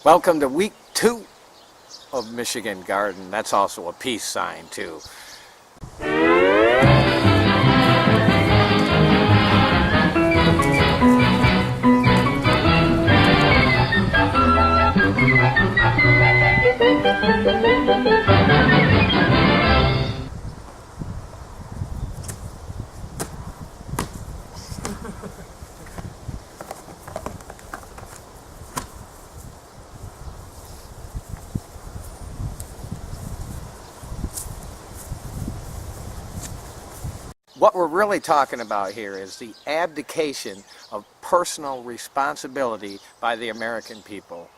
Welcome to week 2 of Michigan Garden. That's also a peace sign too. What we're really talking about here is the abdication of personal responsibility by the American people.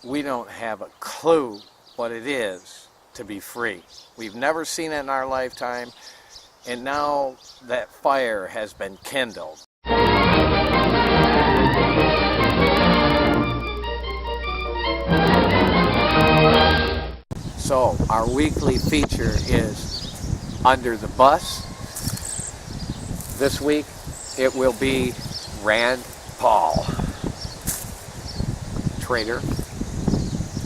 We don't have a clue what it is to be free. We've never seen it in our lifetime, and now that fire has been kindled. So our weekly feature is Under the Bus. This week, it will be Rand Paul. Traitor,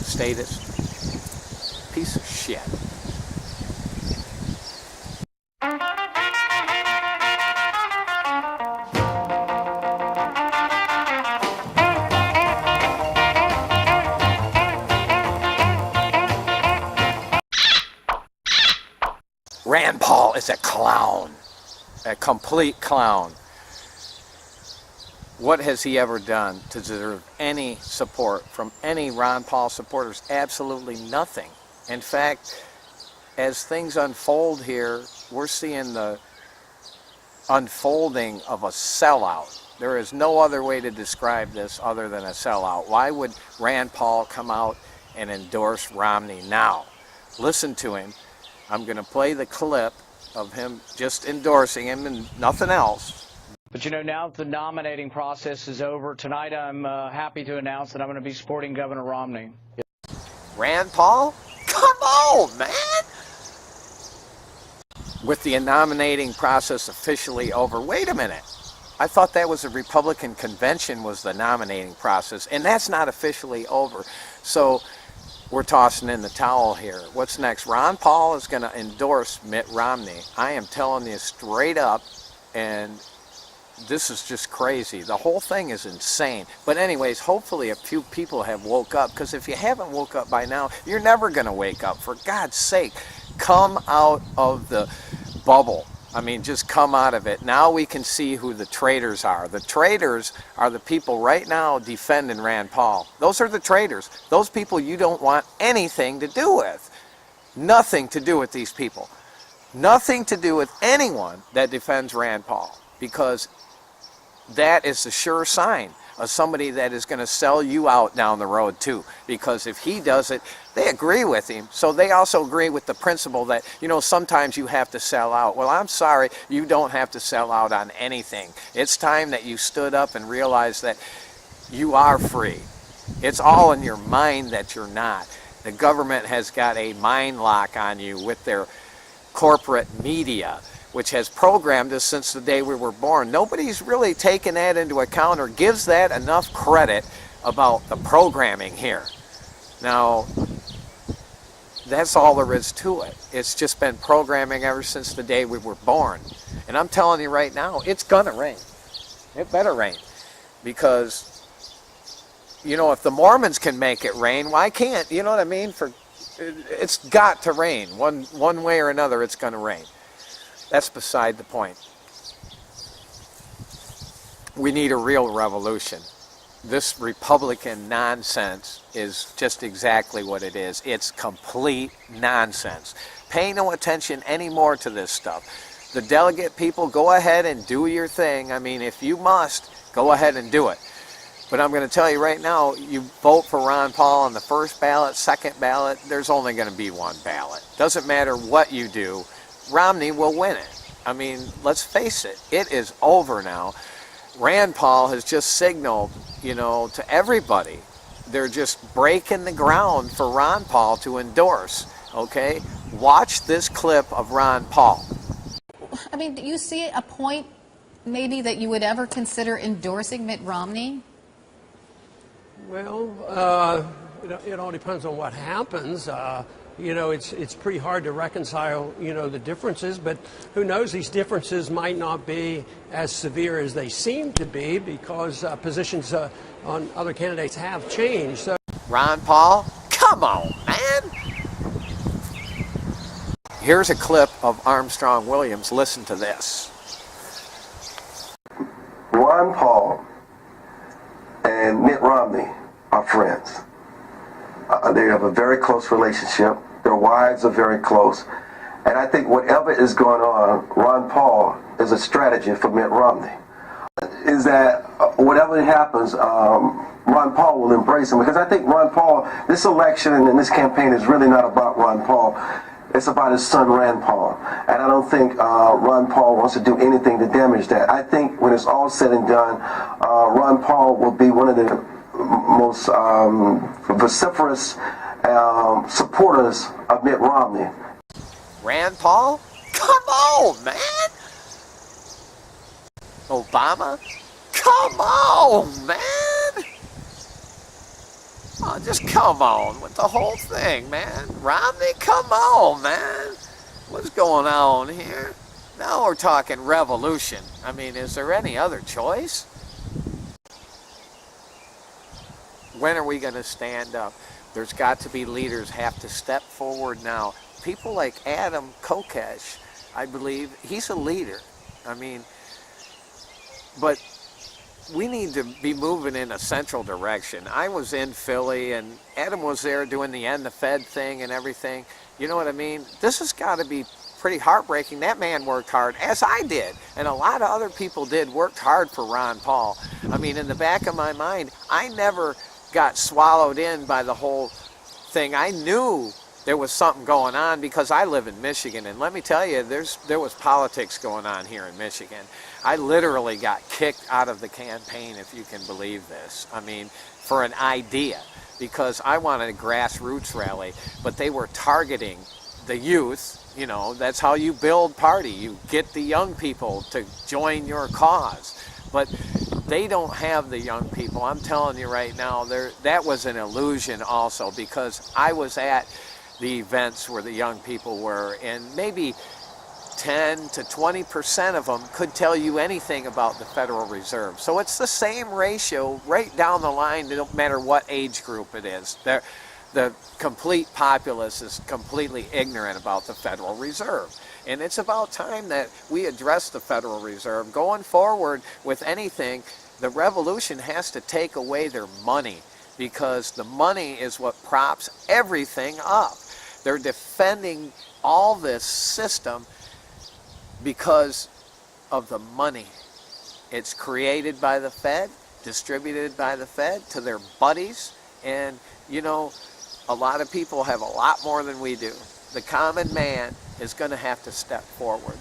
statist, piece of shit. Rand Paul is a clown. A complete clown. What has he ever done to deserve any support from any Ron Paul supporters? Absolutely nothing. In fact, as things unfold here, we're seeing the unfolding of a sellout. There is no other way to describe this other than a sellout. Why would Rand Paul come out and endorse Romney now? Listen to him. I'm going to play the clip of him just endorsing him and nothing else. But you know, now that the nominating process is over, tonight I'm happy to announce that I'm going to be supporting Governor Romney. Rand Paul? Come on, man! With the nominating process officially over, wait a minute. I thought that was the Republican convention was the nominating process, and that's not officially over. So we're tossing in the towel here. What's next? Ron Paul is going to endorse Mitt Romney. I am telling you straight up, and this is just crazy. The whole thing is insane. But anyways, hopefully a few people have woke up, because if you haven't woke up by now, you're never going to wake up. For God's sake, come out of the bubble. I mean, just come out of it. Now we can see who the traitors are. The traitors are the people right now defending Rand Paul. Those are the traitors. Those people you don't want anything to do with. Nothing to do with these people. Nothing to do with anyone that defends Rand Paul. Because that is the sure sign of somebody that is going to sell you out down the road too. Because if he does it, they agree with him. So they also agree with the principle that, you know, sometimes you have to sell out. Well, I'm sorry, you don't have to sell out on anything. It's time that you stood up and realized that you are free. It's all in your mind that you're not. The government has got a mind lock on you with their corporate media, which has programmed us since the day we were born. Nobody's really taken that into account or gives that enough credit about the programming here. Now, that's all there is to it. It's just been programming ever since the day we were born. And I'm telling you right now, it's gonna rain. It better rain. Because, you know, if the Mormons can make it rain, why can't? You know what I mean? It's got to rain. One way or another, it's gonna rain. That's beside the point. We need a real revolution. This Republican nonsense is just exactly what it is. It's complete nonsense. Pay no attention anymore to this stuff. The delegate people, go ahead and do your thing. I mean, if you must, go ahead and do it. But I'm going to tell you right now, you vote for Ron Paul on the first ballot, second ballot, there's only going to be one ballot. Doesn't matter what you do, Romney will win it. I mean, let's face it, it is over now. Rand Paul has just signaled, you know, to everybody. They're just breaking the ground for Ron Paul to endorse, okay? Watch this clip of Ron Paul. I mean, do you see a point maybe that you would ever consider endorsing Mitt Romney? Well, it all depends on what happens. It's pretty hard to reconcile, the differences, but who knows, these differences might not be as severe as they seem to be because positions on other candidates have changed. So, Ron Paul, come on, man. Here's a clip of Armstrong Williams. Listen to this. Ron Paul and Mitt Romney are friends. They have a very close relationship. Their wives are very close. And I think whatever is going on, Ron Paul is a strategy for Mitt Romney. Is that whatever happens, Ron Paul will embrace him. Because I think Ron Paul, this election and this campaign is really not about Ron Paul. It's about his son, Rand Paul. And I don't think Ron Paul wants to do anything to damage that. I think when it's all said and done, Ron Paul will be one of the most vociferous supporters of Mitt Romney. Rand Paul? Come on, man. Obama? Come on, man. Oh, just come on with the whole thing, man. Romney, come on, man. What's going on here? Now we're talking revolution. I mean, is there any other choice? When are we going to stand up? There's got to be leaders have to step forward now. People like Adam Kokesh, I believe, he's a leader. I mean, but we need to be moving in a central direction. I was in Philly and Adam was there doing the End the Fed thing and everything. You know what I mean? This has got to be pretty heartbreaking. That man worked hard, as I did, and a lot of other people did, worked hard for Ron Paul. I mean, in the back of my mind, I never got swallowed in by the whole thing. I knew there was something going on because I live in Michigan, and let me tell you, there was politics going on here in Michigan. I literally got kicked out of the campaign, if you can believe this. I mean, for an idea, because I wanted a grassroots rally, but they were targeting the youth. You know, that's how you build party. You get the young people to join your cause. But they don't have the young people. I'm telling you right now, that was an illusion also, because I was at the events where the young people were, and maybe 10 to 20% of them could tell you anything about the Federal Reserve. So it's the same ratio right down the line, no matter what age group it is. The complete populace is completely ignorant about the Federal Reserve. And it's about time that we address the Federal Reserve. Going forward with anything, the revolution has to take away their money, because the money is what props everything up. They're defending all this system because of the money. It's created by the Fed, distributed by the Fed to their buddies, and you know, a lot of people have a lot more than we do. The common man is going to have to step forward.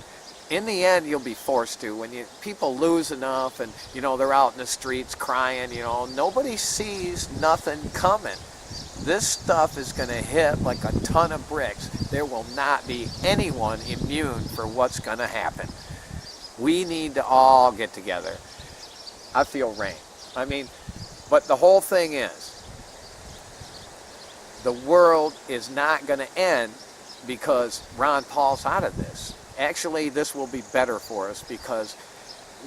In the end, you'll be forced to. When people lose enough and, you know, they're out in the streets crying, you know, nobody sees nothing coming. This stuff is going to hit like a ton of bricks. There will not be anyone immune for what's going to happen. We need to all get together. I feel rain. I mean, but the whole thing is, the world is not going to end because Ron Paul's out of this. Actually, this will be better for us, because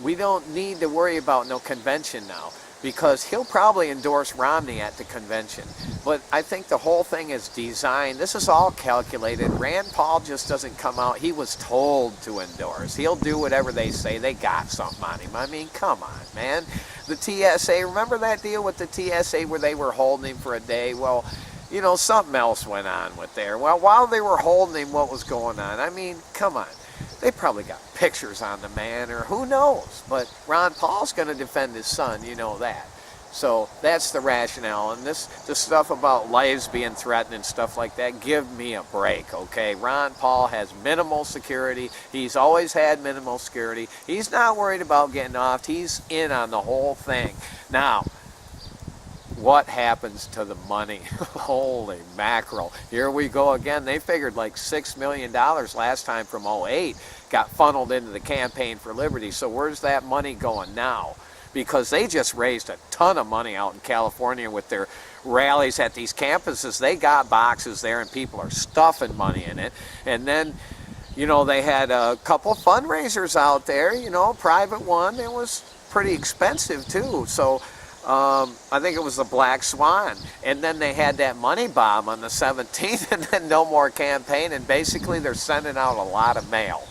we don't need to worry about no convention now, because he'll probably endorse Romney at the convention. But I think the whole thing is designed. This is all calculated. Rand Paul just doesn't come out. He was told to endorse. He'll do whatever they say. They got something on him. I mean, come on, man. The TSA, remember that deal with the TSA where they were holding him for a day? Well, you know, something else went on with there. Well, while they were holding him, what was going on? I mean, come on. They probably got pictures on the man, or who knows. But Ron Paul's going to defend his son, you know that. So that's the rationale. And this stuff about lives being threatened and stuff like that, give me a break, okay? Ron Paul has minimal security. He's always had minimal security. He's not worried about getting off. He's in on the whole thing. Now, what happens to the money? Holy mackerel. Here we go again. They figured like $6 million last time from 2008 got funneled into the Campaign for Liberty. So where's that money going now? because they just raised a ton of money out in California with their rallies at these campuses. They got boxes there and people are stuffing money in it. And then, you know, they had a couple fundraisers out there, you know, private one. It was pretty expensive too. So I think it was the Black Swan. And then they had that money bomb on the 17th and then no more campaign. And basically they're sending out a lot of mail.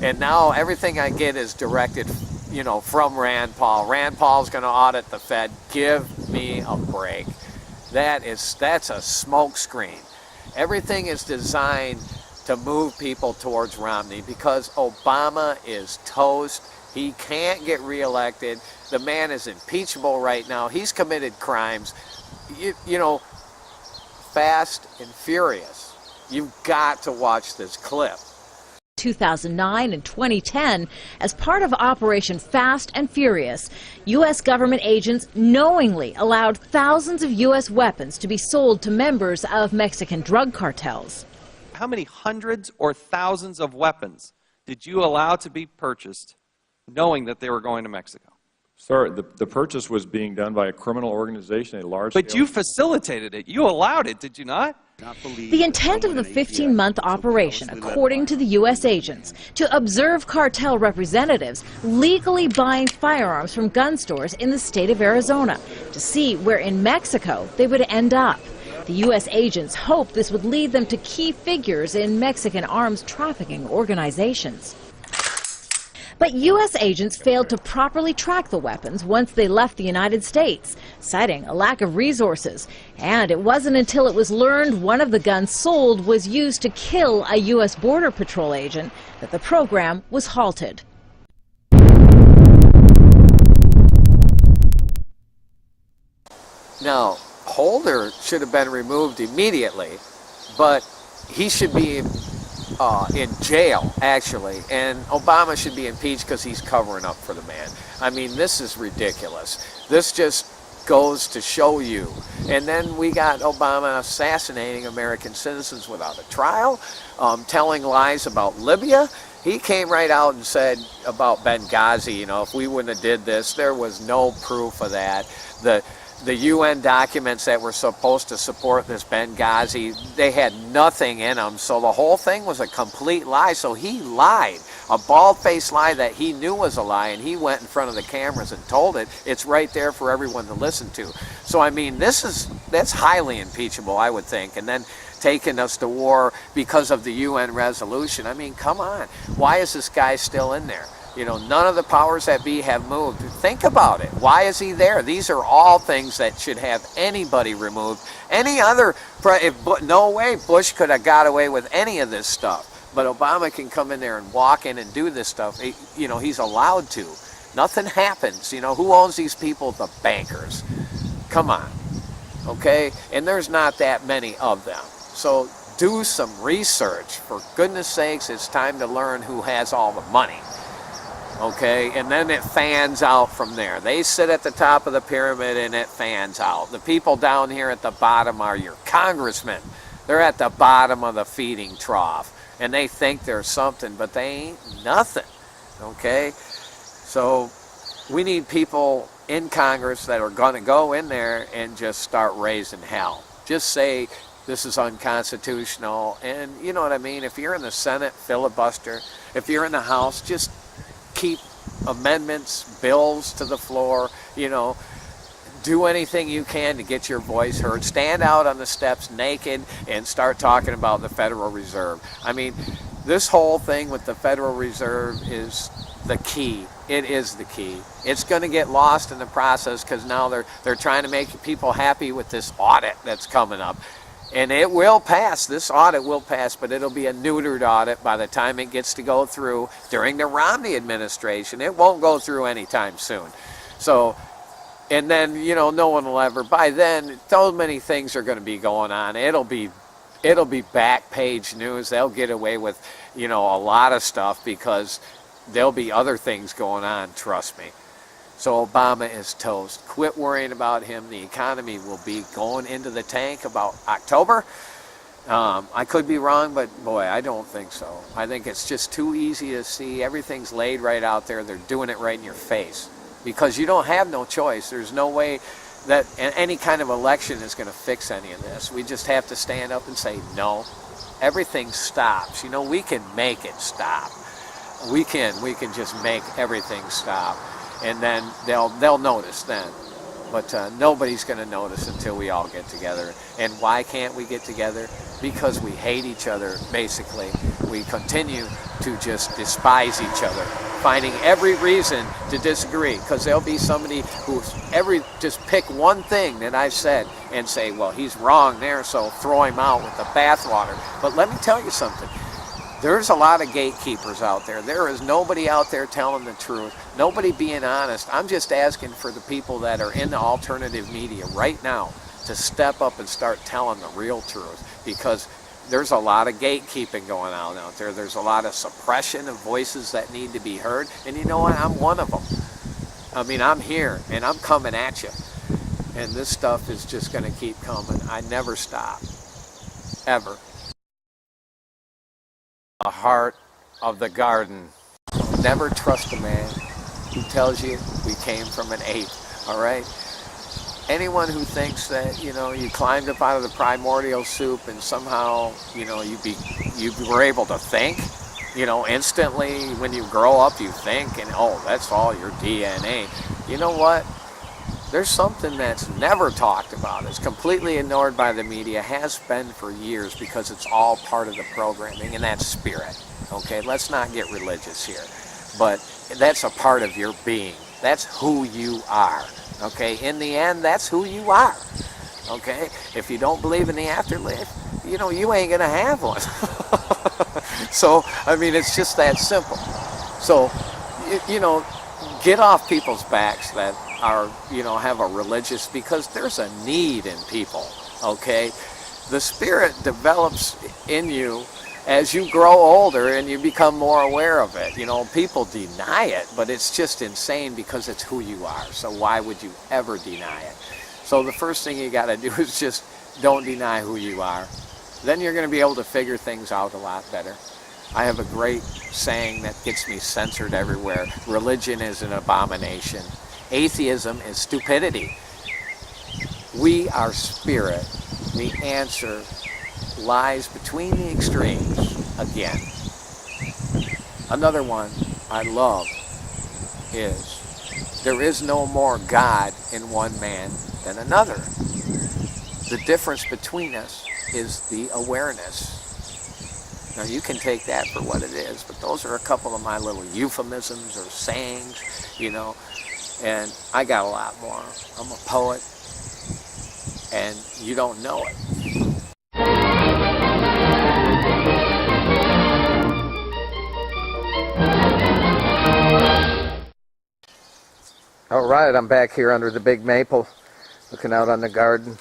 And now everything I get is directed, you know, from Rand Paul. Rand Paul's going to audit the Fed. Give me a break. That's a smokescreen. Everything is designed to move people towards Romney because Obama is toast. He can't get reelected. The man is impeachable right now. He's committed crimes, you know, fast and furious. You've got to watch this clip. 2009 and 2010, as part of Operation Fast and Furious, U.S. government agents knowingly allowed thousands of U.S. weapons to be sold to members of Mexican drug cartels. How many hundreds or thousands of weapons did you allow to be purchased knowing that they were going to Mexico? Sir, the purchase was being done by a criminal organization, a large But you facilitated it. You allowed it, did you not? The intent of the 15-month operation, according to the U.S. agents, to observe cartel representatives legally buying firearms from gun stores in the state of Arizona to see where in Mexico they would end up. The U.S. agents hoped this would lead them to key figures in Mexican arms trafficking organizations. But U.S. agents failed to properly track the weapons once they left the United States, citing a lack of resources. And it wasn't until it was learned one of the guns sold was used to kill a U.S. Border Patrol agent that the program was halted. Now, Holder should have been removed immediately, but he should be in jail, actually, and Obama should be impeached because he's covering up for the man. I mean, this is ridiculous. This just goes to show you. And then we got Obama assassinating American citizens without a trial, telling lies about Libya. He came right out and said about Benghazi, you know, if we wouldn't have did this, there was no proof of that. The UN documents that were supposed to support this Benghazi, they had nothing in them. So the whole thing was a complete lie. So he lied, a bald-faced lie that he knew was a lie, and he went in front of the cameras and told it. It's right there for everyone to listen to. So, I mean, that's highly impeachable, I would think. And then taking us to war because of the UN resolution. I mean, come on. Why is this guy still in there? You know, none of the powers that be have moved. Think about it. Why is he there? These are all things that should have anybody removed. Any other, no way Bush could have got away with any of this stuff. But Obama can come in there and walk in and do this stuff. You know, he's allowed to. Nothing happens. You know, who owns these people? The bankers. Come on. Okay? And there's not that many of them. So do some research. For goodness sakes, it's time to learn who has all the money. Okay, and then it fans out from there. They sit at the top of the pyramid and it fans out. The people down here at the bottom are your congressmen. They're at the bottom of the feeding trough. And they think they're something, but they ain't nothing. Okay? So we need people in Congress that are going to go in there and just start raising hell. Just say this is unconstitutional. And you know what I mean? If you're in the Senate, filibuster. If you're in the House, just keep amendments, bills to the floor, you know, do anything you can to get your voice heard. Stand out on the steps naked and start talking about the Federal Reserve. I mean, this whole thing with the Federal Reserve is the key. It is the key. It's going to get lost in the process because now they're trying to make people happy with this audit that's coming up. And it will pass. This audit will pass, but it'll be a neutered audit by the time it gets to go through during the Romney administration. It won't go through anytime soon. So, and then, you know, no one will ever, by then, so many things are going to be going on. It'll be back page news. They'll get away with, you know, a lot of stuff because there'll be other things going on, trust me. So Obama is toast. Quit worrying about him. The economy will be going into the tank about October. I could be wrong, but boy, I don't think so. I think it's just too easy to see. Everything's laid right out there. They're doing it right in your face. because you don't have no choice. There's no way that any kind of election is going to fix any of this. We just have to stand up and say no. Everything stops. You know, we can make it stop. We can just make everything stop, and then they'll notice then. But nobody's going to notice until we all get together. And why can't we get together? Because we hate each other, basically. We continue to just despise each other, finding every reason to disagree. Because there'll be somebody who just pick one thing that I said and say, well, he's wrong there, so throw him out with the bathwater. But let me tell you something. There's a lot of gatekeepers out there. There is nobody out there telling the truth, nobody being honest. I'm just asking for the people that are in the alternative media right now to step up and start telling the real truth, because there's a lot of gatekeeping going on out there. There's a lot of suppression of voices that need to be heard, and you know what? I'm one of them. I mean, I'm here, and I'm coming at you. And this stuff is just going to keep coming. I never stop, ever. The heart of the garden. Never trust a man who tells you we came from an ape, all right? Anyone who thinks that, you know, you climbed up out of the primordial soup and somehow, you know, you were able to think, you know, instantly when you grow up you think, and oh, that's all your DNA. You know what? There's something that's never talked about. It's completely ignored by the media, has been for years, because it's all part of the programming, and that's spirit. Okay, let's not get religious here. But that's a part of your being. That's who you are. Okay, in the end, that's who you are. Okay, if you don't believe in the afterlife, you know, you ain't gonna have one. So, I mean, it's just that simple. So, you know, get off people's backs that are, you know, have a religious, because there's a need in people, okay? The spirit develops in you as you grow older and you become more aware of it. You know, people deny it, but it's just insane because it's who you are. So why would you ever deny it? So the first thing you got to do is just don't deny who you are. Then you're going to be able to figure things out a lot better. I have a great saying that gets me censored everywhere. Religion is an abomination. Atheism is stupidity. We are spirit. The answer lies between the extremes again. Another one I love is, there is no more God in one man than another. The difference between us is the awareness. Now you can take that for what it is, but those are a couple of my little euphemisms or sayings, you know. And I got a lot more. I'm a poet, and you don't know it. All right, I'm back here under the big maple, looking out on the garden.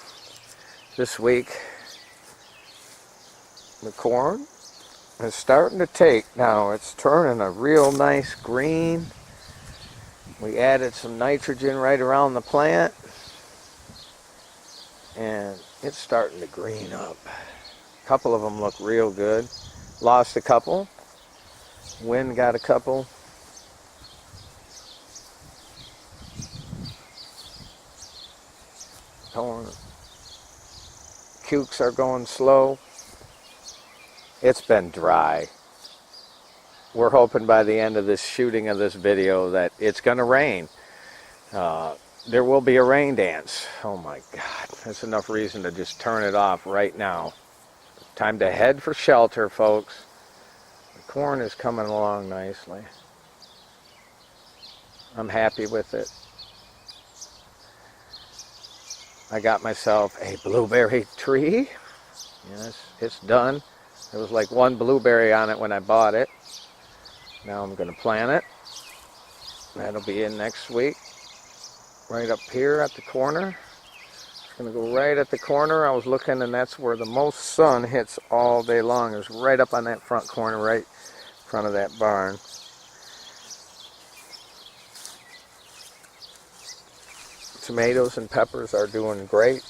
This week, the corn is starting to take now. It's turning a real nice green. We added some nitrogen right around the plant, and it's starting to green up. A couple of them look real good. Lost a couple. Wind got a couple. Cukes are going slow. It's been dry. We're hoping by the end of this shooting of this video that it's going to rain. There will be a rain dance. Oh my God, that's enough reason to just turn it off right now. Time to head for shelter, folks. The corn is coming along nicely. I'm happy with it. I got myself a blueberry tree. Yes, it's done. There was like one blueberry on it when I bought it. Now I'm going to plant it. That'll be in next week. Right up here at the corner. It's going to go right at the corner. I was looking, and that's where the most sun hits all day long. It's right up on that front corner, right in front of that barn. Tomatoes and peppers are doing great.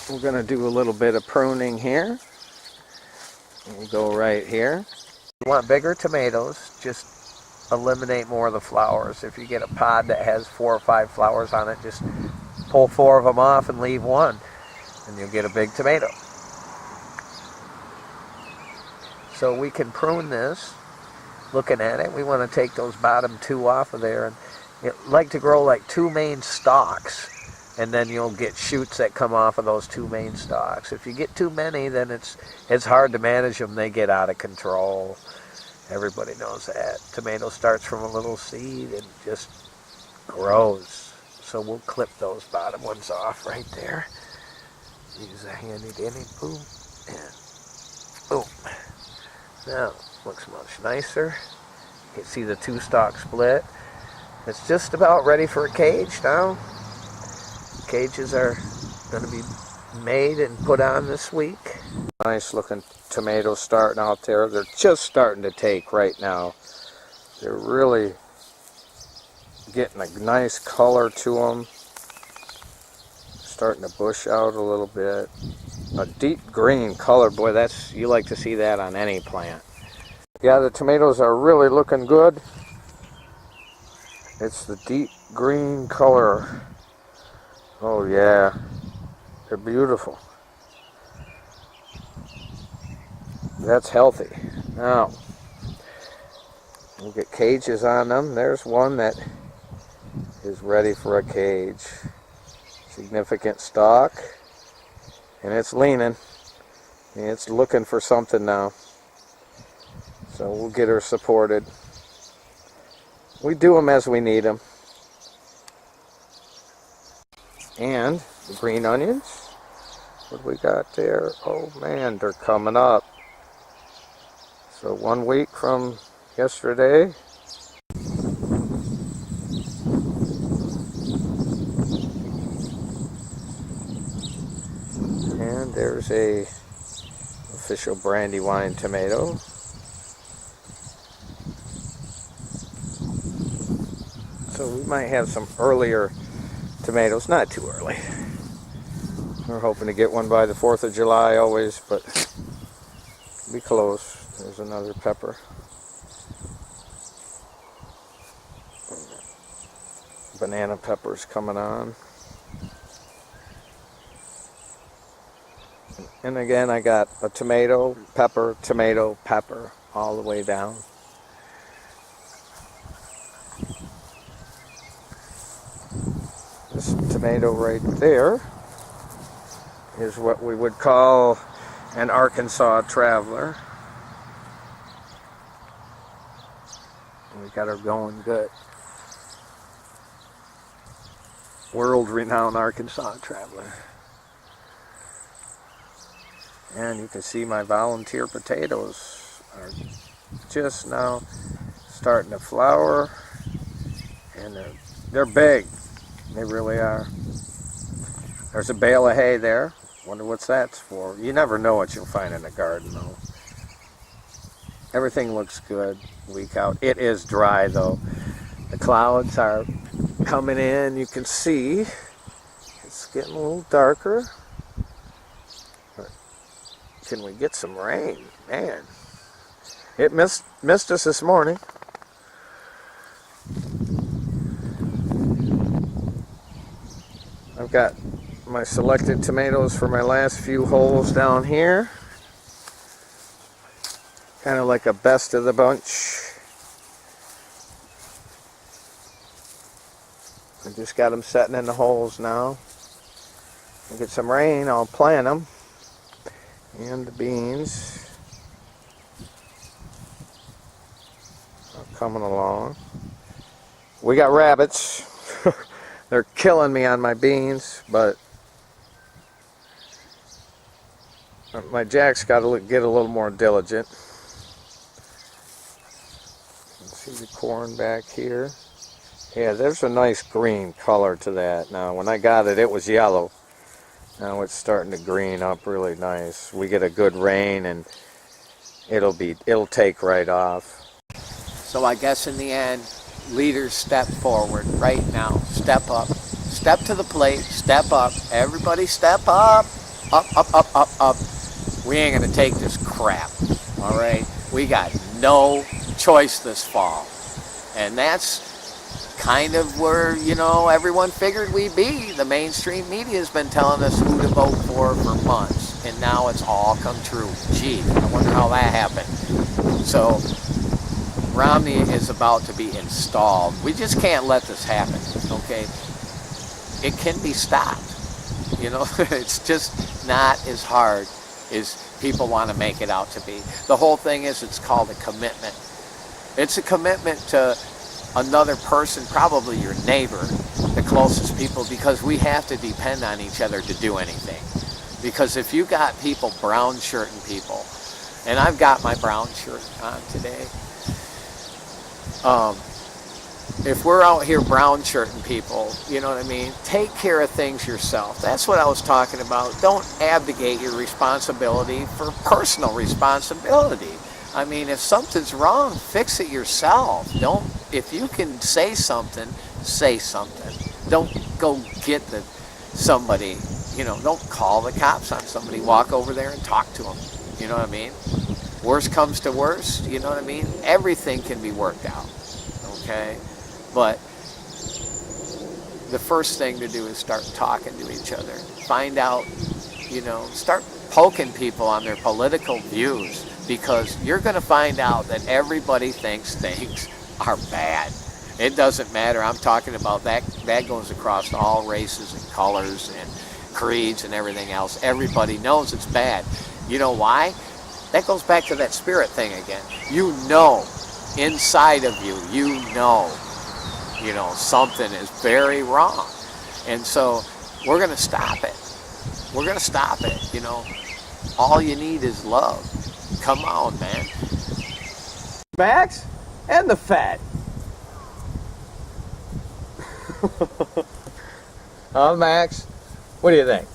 We're going to do a little bit of pruning here. We'll go right here. You want bigger tomatoes, just eliminate more of the flowers. If you get a pod that has 4 or 5 flowers on it, just pull 4 of them off and leave 1, and you'll get a big tomato. So we can prune this. Looking at it, we want to take those bottom 2 off of there, and you like to grow like 2 main stalks, and then you'll get shoots that come off of those 2 main stalks. If you get too many, then it's hard to manage them. They get out of control. Everybody knows that. Tomato starts from a little seed and just grows. So we'll clip those bottom ones off right there. Use a handy dandy boom, and boom. Now, looks much nicer. You can see the 2 stalks split. It's just about ready for a cage now. Cages are going to be made and put on this week. Nice looking tomatoes starting out there. They're just starting to take right now. They're really getting a nice color to them. Starting to bush out a little bit. A deep green color, boy, you like to see that on any plant. Yeah, the tomatoes are really looking good. It's the deep green color. Oh yeah, they're beautiful. That's healthy. Now, we'll get cages on them. There's one that is ready for a cage. Significant stalk. And it's leaning. It's looking for something now. So we'll get her supported. We do them as we need them. And the green onions. What do we got there? Oh man, they're coming up. So 1 week from yesterday. And there's a official Brandywine tomato. So we might have some earlier tomatoes, not too early. We're hoping to get one by the 4th of July always, but be close. There's another pepper. Banana peppers coming on. And again, I got a tomato, pepper, all the way down. This tomato right there is what we would call an Arkansas traveler. We got her going good. World-renowned Arkansas traveler. And you can see my volunteer potatoes are just now starting to flower, and they're big. They really are. There's a bale of hay there. Wonder what that's for. You never know what you'll find in a garden, though. Everything looks good week out. It is dry, though. The clouds are coming in. You can see it's getting a little darker. Can we get some rain? Man, it missed us this morning. I've got my selected tomatoes for my last few holes down here. Kind of like a best of the bunch. I just got them setting in the holes now. We'll get some rain, I'll plant them. And the beans are coming along. We got rabbits. They're killing me on my beans, but my Jack's got to get a little more diligent. See the corn back here. Yeah, there's a nice green color to that. Now, when I got it, it was yellow. Now it's starting to green up really nice. We get a good rain and it'll take right off. So I guess in the end, leaders step forward right now. Step up. Step to the plate. Step up. Everybody step up. Up, up, up, up, up. We ain't gonna take this crap. All right? We got no choice this fall. And that's kind of where, you know, everyone figured we'd be. The mainstream media has been telling us who to vote for months, and now it's all come true. Gee, I wonder how that happened. So Romney is about to be installed. We just can't let this happen, okay? It can be stopped. You know, it's just not as hard as people want to make it out to be. The whole thing is, it's called a commitment. It's a commitment to another person, probably your neighbor, the closest people, because we have to depend on each other to do anything. Because if you got people brown shirting people, and I've got my brown shirt on today, if we're out here brown shirting people, you know what I mean, take care of things yourself. That's what I was talking about. Don't abdicate your responsibility for personal responsibility. I mean, if something's wrong, fix it yourself. Don't, if you can say something, say something. Don't go get somebody, you know, don't call the cops on somebody. Walk over there and talk to them. You know what I mean? Worst comes to worst, you know what I mean? Everything can be worked out, okay? But the first thing to do is start talking to each other. Find out, you know, start poking people on their political views, because you're going to find out that everybody thinks things are bad. It doesn't matter. I'm talking about that. That goes across all races and colors and creeds and everything else. Everybody knows it's bad. You know why? That goes back to that spirit thing again. You know, inside of you, you know, something is very wrong. And so we're going to stop it. We're going to stop it, you know. All you need is love. Come on, man. Max and the fat. Max, what do you think?